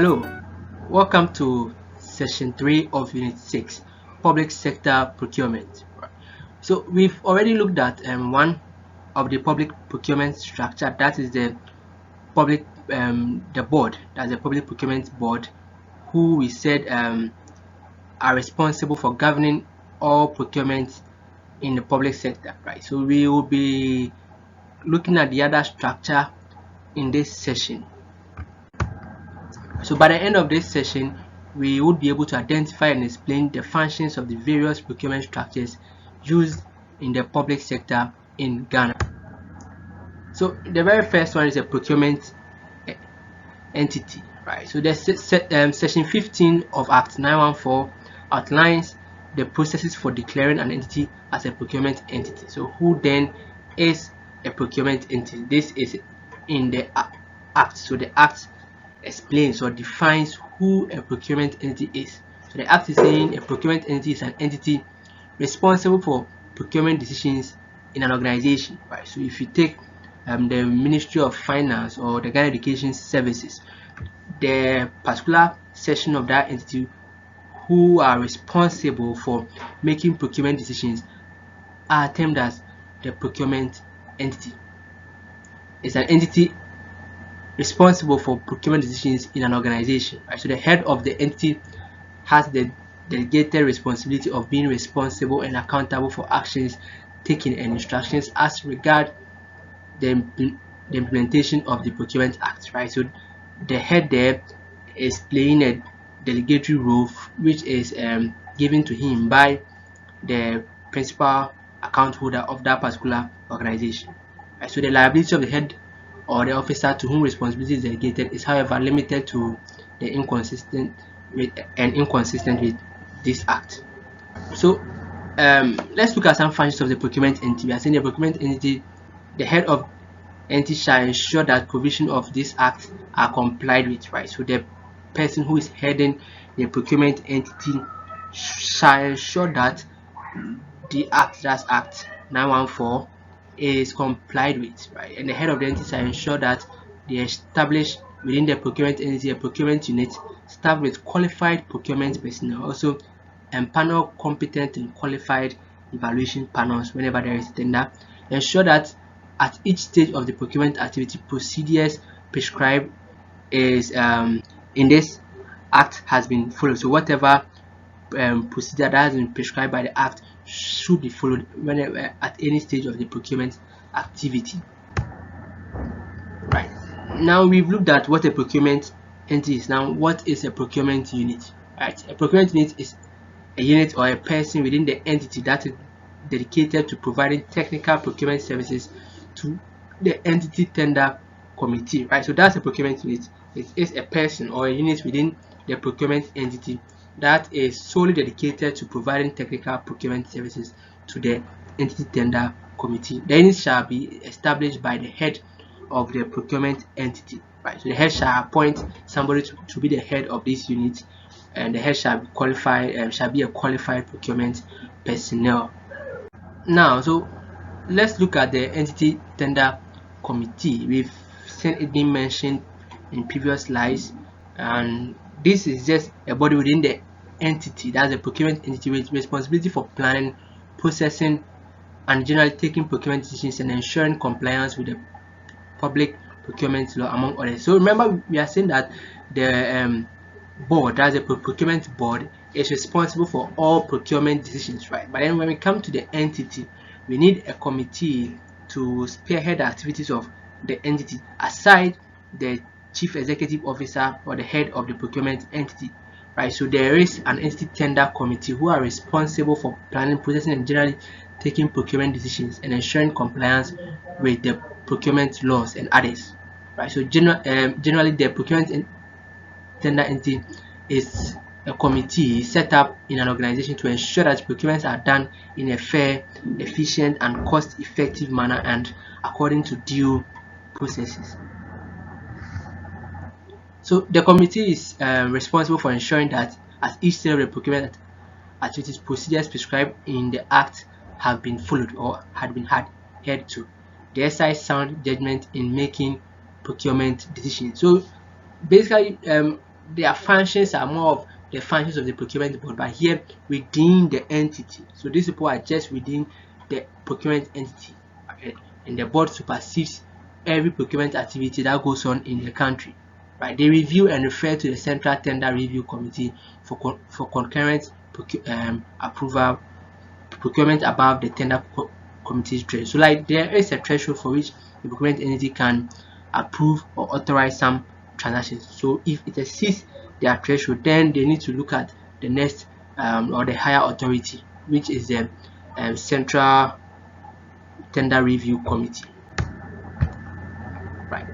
Hello, welcome to session 3 of Unit 6, Public Sector Procurement. So we've already looked at one of the public procurement structure, that is the public the board, that's the public procurement board, who we said are responsible for governing all procurement in the public sector, right? So we will be looking at the other structure in this session. So by the end of this session, we would be able to identify and explain the functions of the various procurement structures used in the public sector in Ghana. So the very first one is a procurement entity, right? So the section 15 of Act 914 outlines the processes for declaring an entity as a procurement entity. So who then is a procurement entity? This is in the Act. So the Act explains or defines who a procurement entity is. So the Act is saying a procurement entity is an entity responsible for procurement decisions in an organization, right? So if you take the Ministry of Finance or the Ghana Education Services, the particular section of that entity who are responsible for making procurement decisions are termed as the procurement entity. It's an entity responsible for procurement decisions in an organization, right? So the head of the entity has the delegated responsibility of being responsible and accountable for actions taken and instructions as regard the implementation of the Procurement Act, right? So the head there is playing a delegatory role which is given to him by the principal account holder of that particular organization, right? So the liability of the head or the officer to whom responsibility is delegated is, however, limited to the inconsistent with this act. So let's look at some functions of the procurement entity. We are saying the procurement entity, the head of entity shall ensure that provision of this act are complied with, right? So the person who is heading the procurement entity shall ensure that the act, that's Act 914, is complied with, right? And the head of the entity shall ensure that they establish within the procurement entity a procurement unit staffed with qualified procurement personnel, also empanel competent and qualified evaluation panels whenever there is tender. Ensure that at each stage of the procurement activity, procedures prescribed is in this act has been followed. So whatever procedure that has been prescribed by the act should be followed whenever at any stage of the procurement activity. Right, now we've looked at what a procurement entity is. Now what is a procurement unit? Right, a procurement unit is a unit or a person within the entity that is dedicated to providing technical procurement services to the entity tender committee, right? So that's a procurement unit. It is a person or a unit within the procurement entity that is solely dedicated to providing technical procurement services to the entity tender committee. The unit shall be established by the head of the procurement entity, right? So the head shall appoint somebody to be the head of this unit, and the head shall be qualified, shall be a qualified procurement personnel. Now, so let's look at the entity tender committee. We've seen it being mentioned in previous slides, and this is just a body within the entity, that's a procurement entity with responsibility for planning, processing, and generally taking procurement decisions and ensuring compliance with the public procurement law, among others. So remember, we are saying that the board, that's a procurement board, is responsible for all procurement decisions, right? But then when we come to the entity, we need a committee to spearhead the activities of the entity aside the chief executive officer or the head of the procurement entity, right? So there is an entity tender committee who are responsible for planning, processing, and generally taking procurement decisions and ensuring compliance with the procurement laws and others, right? So generally the procurement tender entity is a committee set up in an organization to ensure that procurements are done in a fair, efficient, and cost-effective manner and according to due processes. So the committee is responsible for ensuring that at each stage of the procurement activities, procedures prescribed in the act have been followed or had been adhered to. They exercise sound judgment in making procurement decisions. So basically, their functions are more of the functions of the procurement board, but here within the entity. So these people are just within the procurement entity, right? And the board supersedes every procurement activity that goes on in the country, right? They review and refer to the Central Tender Review Committee for concurrent approval procurement above the tender committee's threshold. So like there is a threshold for which the procurement entity can approve or authorize some transactions. So if it exceeds their threshold, then they need to look at the next or the higher authority, which is the Central Tender Review Committee. Right.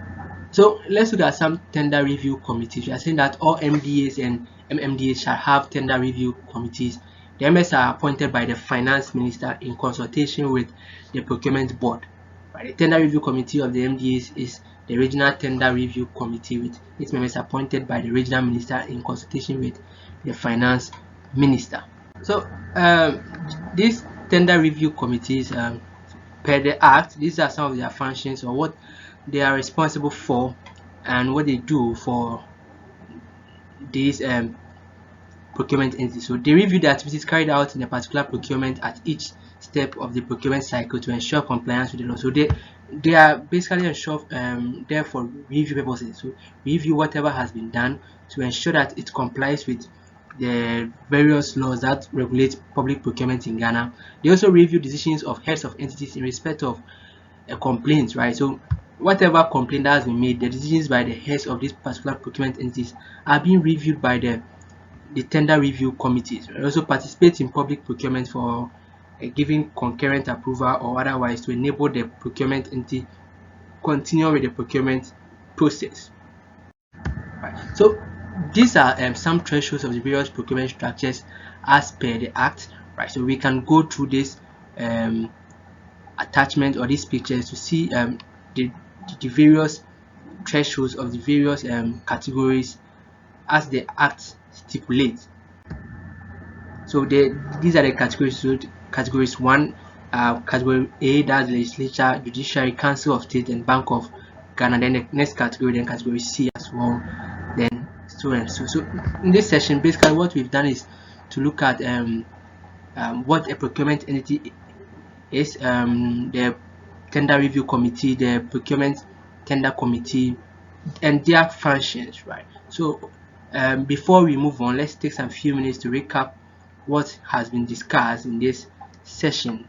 So let's look at some tender review committees. We are saying that all MDAs and MMDAs shall have tender review committees. The members are appointed by the finance minister in consultation with the procurement board. Right. The tender review committee of the MDAs is the regional tender review committee, with its members appointed by the regional minister in consultation with the finance minister. So these tender review committees, per the act, these are some of their functions or what they are responsible for and what they do for these procurement entities. So they review the activities carried out in a particular procurement at each step of the procurement cycle to ensure compliance with the law. So they are basically there for review purposes. So review whatever has been done to ensure that it complies with the various laws that regulate public procurement in Ghana. They also review decisions of heads of entities in respect of a complaint, right? So whatever complaint that has been made, the decisions by the heads of these particular procurement entities are being reviewed by the tender review committees. They also participate in public procurement for giving concurrent approval or otherwise to enable the procurement entity continue with the procurement process. Right. So these are some thresholds of the various procurement structures as per the act, right? So we can go through this attachment or these pictures to see the various thresholds of the various categories as the act stipulates. So these are the categories. So categories 1, category A, that's legislature, judiciary, council of state, and Bank of Ghana. Then the next category, then category C as well, then so and so. So in this session, basically what we've done is to look at what a procurement entity is, the tender review committee, the procurement tender committee, and their functions, right? So before we move on, let's take some few minutes to recap what has been discussed in this session.